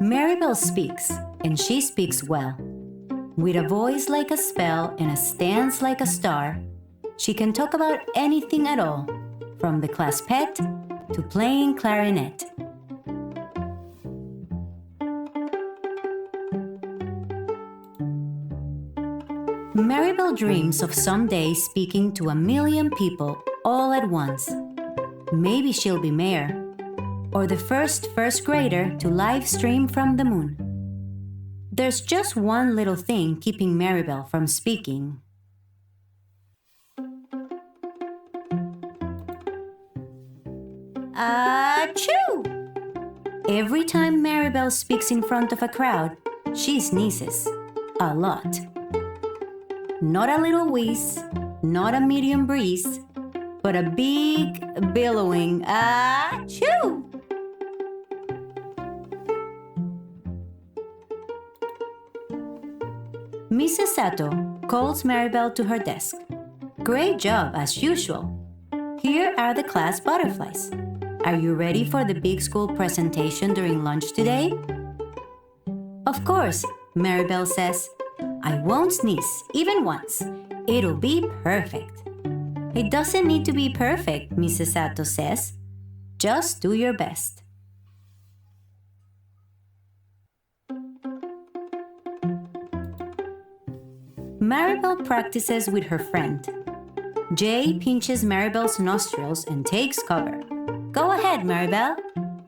Maribel speaks, and she speaks well. With a voice like a spell and a stance like a star, she can talk about anything at all, from the class pet to playing clarinet. Maribel dreams of someday speaking to 1,000,000 people all at once. Maybe she'll be mayor, or the first grader to live stream from the moon. There's just one little thing keeping Maribel from speaking. Achoo! Every time Maribel speaks in front of a crowd, she sneezes. A lot. Not a little wheeze, not a medium breeze, but a big, billowing achoo! Mrs. Sato calls Maribel to her desk. Great job, as usual. Here are the class butterflies. Are you ready for the big school presentation during lunch today? Of course, Maribel says. I won't sneeze, even once. It'll be perfect. It doesn't need to be perfect, Mrs. Sato says. Just do your best. Maribel practices with her friend. Jay pinches Maribel's nostrils and takes cover. Go ahead, Maribel.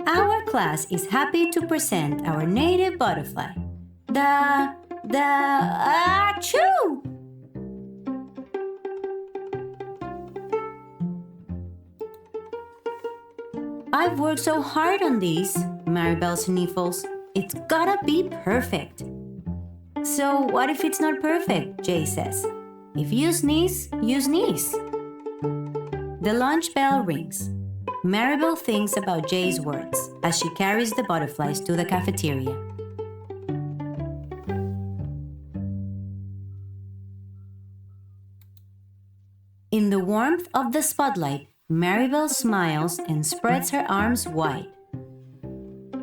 Our class is happy to present our native butterfly. Achoo! I've worked so hard on these, Maribel sniffles. It's gotta be perfect. So what if it's not perfect, Jay says. If you sneeze, you sneeze. The lunch bell rings. Maribel thinks about Jay's words as she carries the butterflies to the cafeteria. In the warmth of the spotlight, Maribel smiles and spreads her arms wide.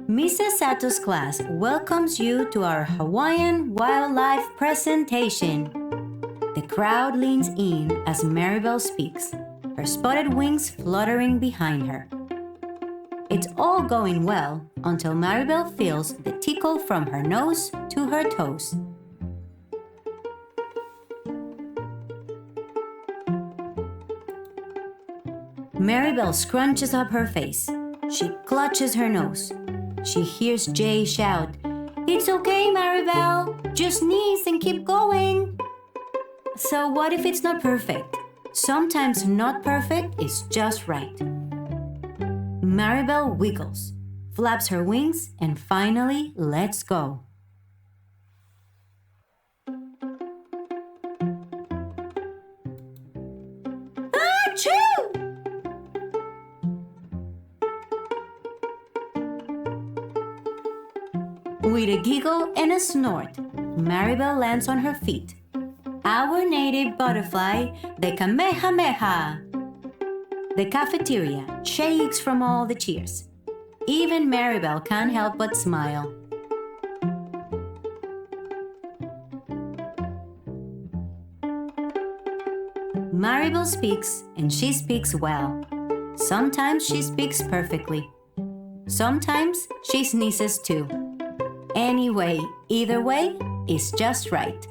Mrs. Sato's class welcomes you to our Hawaiian wildlife presentation. The crowd leans in as Maribel speaks, her spotted wings fluttering behind her. It's all going well until Maribel feels the tickle from her nose to her toes. Maribel scrunches up her face. She clutches her nose. She hears Jay shout, "It's okay, Maribel. Just sneeze and keep going." So what if it's not perfect? Sometimes not perfect is just right. Maribel wiggles, flaps her wings, and finally lets go. Achoo! With a giggle and a snort, Maribel lands on her feet. Our native butterfly, the Kamehameha. The cafeteria shakes from all the cheers. Even Maribel can't help but smile. Maribel speaks, and she speaks well. Sometimes she speaks perfectly. Sometimes she sneezes too. Anyway, either way is just right.